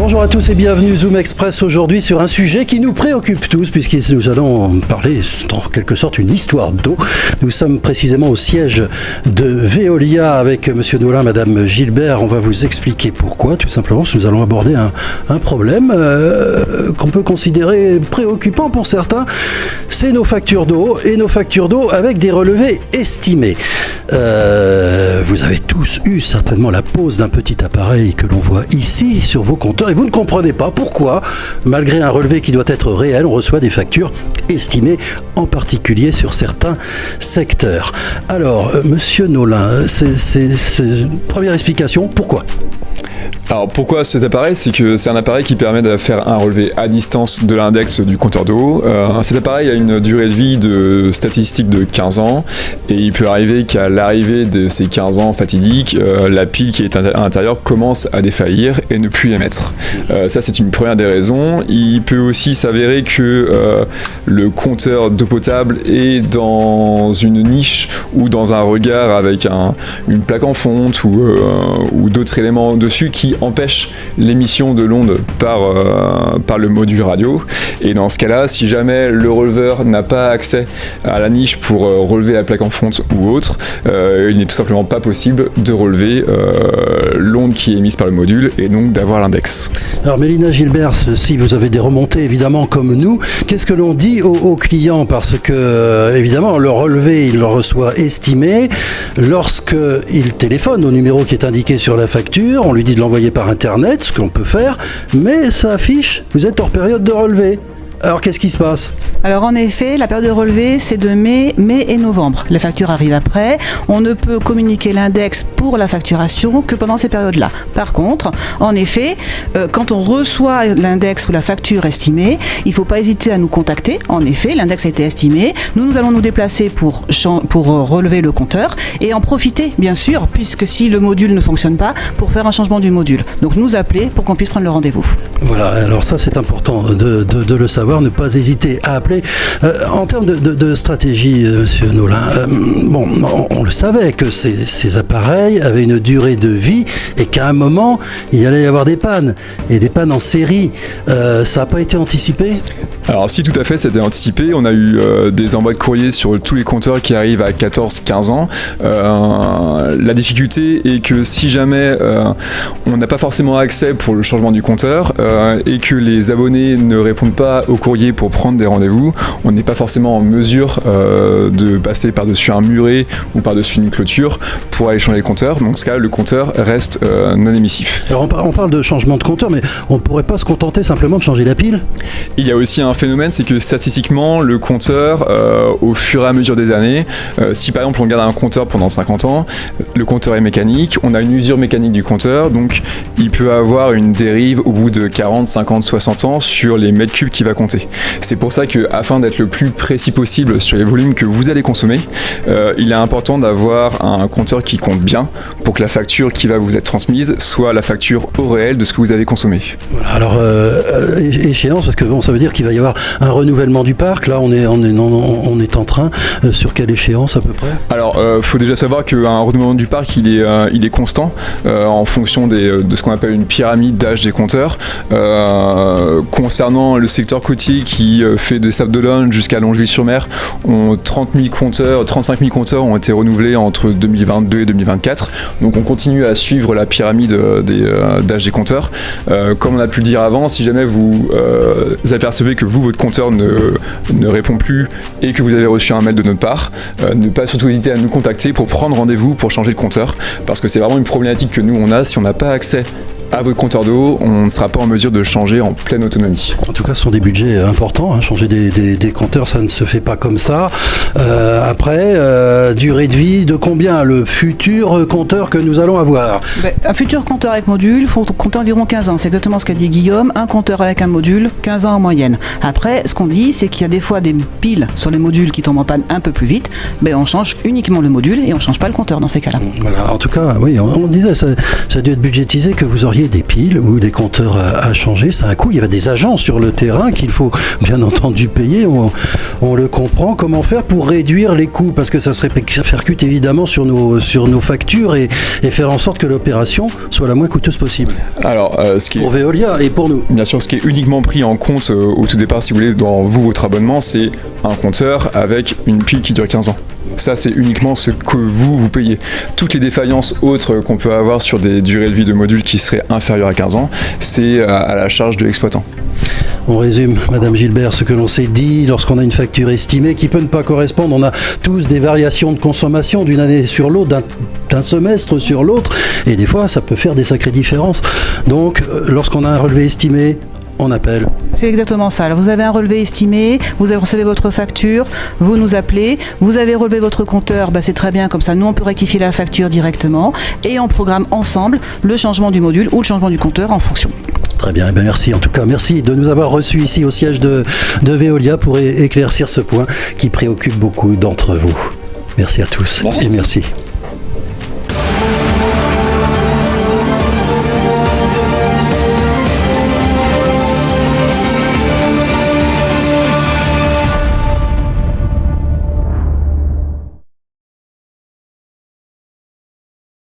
Bonjour à tous et bienvenue Zoom Express aujourd'hui sur un sujet qui nous préoccupe tous puisque nous allons parler en quelque sorte une histoire d'eau. Nous sommes précisément au siège de Veolia avec Monsieur Nolin, Madame Gilbert. On va vous expliquer pourquoi. Tout simplement, nous allons aborder un problème qu'on peut considérer préoccupant pour certains. C'est nos factures d'eau et nos factures d'eau avec des relevés estimés. Vous avez tous eu certainement la pose d'un petit appareil que l'on voit ici sur vos compteurs et vous ne comprenez pas pourquoi, malgré un relevé qui doit être réel, on reçoit des factures estimées, en particulier sur certains secteurs. Alors, Monsieur Nolin, c'est première explication, pourquoi ? Alors pourquoi cet appareil ? C'est que c'est un appareil qui permet de faire un relevé à distance de l'index du compteur d'eau. Cet appareil a une durée de vie de statistique de 15 ans et il peut arriver qu'à l'arrivée de ces 15 ans fatidiques, la pile qui est à l'intérieur commence à défaillir et ne plus émettre. Ça c'est une première des raisons. Il peut aussi s'avérer que le compteur d'eau potable est dans une niche ou dans un regard avec une plaque en fonte ou d'autres éléments dessus qui empêche l'émission de l'onde par le module radio. Et dans ce cas-là, si jamais le releveur n'a pas accès à la niche pour relever la plaque en fonte ou autre, il n'est tout simplement pas possible de relever l'onde qui est émise par le module et donc d'avoir l'index. Alors Mélina Gilbert, si vous avez des remontées évidemment comme nous, qu'est-ce que l'on dit aux clients ? Parce que évidemment le relevé il le reçoit estimé. Lorsqu'il téléphone au numéro qui est indiqué sur la facture, on lui dit de l'envoyer par internet, ce que l'on peut faire, mais ça affiche, vous êtes hors période de relevé. Alors qu'est-ce qui se passe ? Alors en effet, la période de relevé, c'est de mai et novembre. Les factures arrivent après. On ne peut communiquer l'index pour la facturation que pendant ces périodes-là. Par contre, en effet, quand on reçoit l'index ou la facture estimée, il ne faut pas hésiter à nous contacter. En effet, l'index a été estimé. Nous allons nous déplacer pour relever le compteur et en profiter, bien sûr, puisque si le module ne fonctionne pas, pour faire un changement du module. Donc nous appeler pour qu'on puisse prendre le rendez-vous. Voilà, alors ça c'est important de le savoir. Ne pas hésiter à appeler. En termes de stratégie, Monsieur Nolin, on le savait que ces appareils avaient une durée de vie et qu'à un moment, il allait y avoir des pannes, et des pannes en série. Ça n'a pas été anticipé ? Alors si, tout à fait, c'était anticipé. On a eu des envois de courrier sur tous les compteurs qui arrivent à 14-15 ans. La difficulté est que si jamais on n'a pas forcément accès pour le changement du compteur et que les abonnés ne répondent pas au courrier pour prendre des rendez-vous, on n'est pas forcément en mesure de passer par-dessus un muret ou par-dessus une clôture pour aller changer le compteur. Donc dans ce cas, le compteur reste non émissif. Alors on parle de changement de compteur, mais on ne pourrait pas se contenter simplement de changer la pile ? Il y a aussi un phénomène, c'est que statistiquement, le compteur, au fur et à mesure des années, si par exemple on garde un compteur pendant 50 ans, le compteur est mécanique, on a une usure mécanique du compteur, donc il peut avoir une dérive au bout de 40, 50, 60 ans sur les mètres cubes qui va compter. C'est pour ça qu'afin d'être le plus précis possible sur les volumes que vous allez consommer, il est important d'avoir un compteur qui compte bien pour que la facture qui va vous être transmise soit la facture au réel de ce que vous avez consommé. Voilà, alors échéance, parce que ça veut dire qu'il va y avoir un renouvellement du parc. Là on est en train, sur quelle échéance à peu près ? Alors faut déjà savoir qu'un renouvellement du parc il est constant en fonction de ce qu'on appelle une pyramide d'âge des compteurs. Concernant le secteur côtier qui fait des Sables d'Olonne jusqu'à Longeville-sur-Mer, 35 000 compteurs ont été renouvelés entre 2022 et 2024. Donc on continue à suivre la pyramide d'âge des compteurs. Comme on a pu le dire avant, si jamais vous apercevez que votre compteur ne répond plus et que vous avez reçu un mail de notre part, ne pas surtout hésiter à nous contacter pour prendre rendez-vous pour changer le compteur, parce que c'est vraiment une problématique que nous on a. Si on n'a pas accès à votre compteur d'eau, on ne sera pas en mesure de changer en pleine autonomie. En tout cas, ce sont des budgets importants. Changer des compteurs, ça ne se fait pas comme ça. Après, durée de vie de combien le futur compteur que nous allons avoir ? Un futur compteur avec module, faut compter environ 15 ans. C'est exactement ce qu'a dit Guillaume. Un compteur avec un module, 15 ans en moyenne. Après, ce qu'on dit, c'est qu'il y a des fois des piles sur les modules qui tombent en panne un peu plus vite. On change uniquement le module et on ne change pas le compteur dans ces cas-là. Voilà. En tout cas, oui, on disait, ça a dû être budgétisé que vous auriez des piles ou des compteurs à changer. C'est un coût. Il y avait des agents sur le terrain qu'il faut bien entendu payer. on le comprend. Comment faire pour réduire les coûts? Parce que ça se répercute évidemment sur nos factures et faire en sorte que l'opération soit la moins coûteuse possible. Alors, ce qui est... Pour Veolia et pour nous. Bien sûr, ce qui est uniquement pris en compte au tout départ, si vous voulez, dans votre abonnement, c'est un compteur avec une pile qui dure 15 ans. Ça, c'est uniquement ce que vous payez. Toutes les défaillances autres qu'on peut avoir sur des durées de vie de modules qui seraient inférieures à 15 ans, c'est à la charge de l'exploitant. On résume, Madame Gilbert, ce que l'on s'est dit lorsqu'on a une facture estimée qui peut ne pas correspondre. On a tous des variations de consommation d'une année sur l'autre, d'un semestre sur l'autre, et des fois, ça peut faire des sacrées différences. Donc, lorsqu'on a un relevé estimé, on appelle. C'est exactement ça. Alors, vous avez un relevé estimé, vous avez recevez votre facture, vous nous appelez, vous avez relevé votre compteur, c'est très bien, comme ça nous on peut rectifier la facture directement et on programme ensemble le changement du module ou le changement du compteur en fonction. Très bien, merci en tout cas, merci de nous avoir reçus ici au siège de Veolia pour éclaircir ce point qui préoccupe beaucoup d'entre vous. Merci à tous. Merci. Et merci.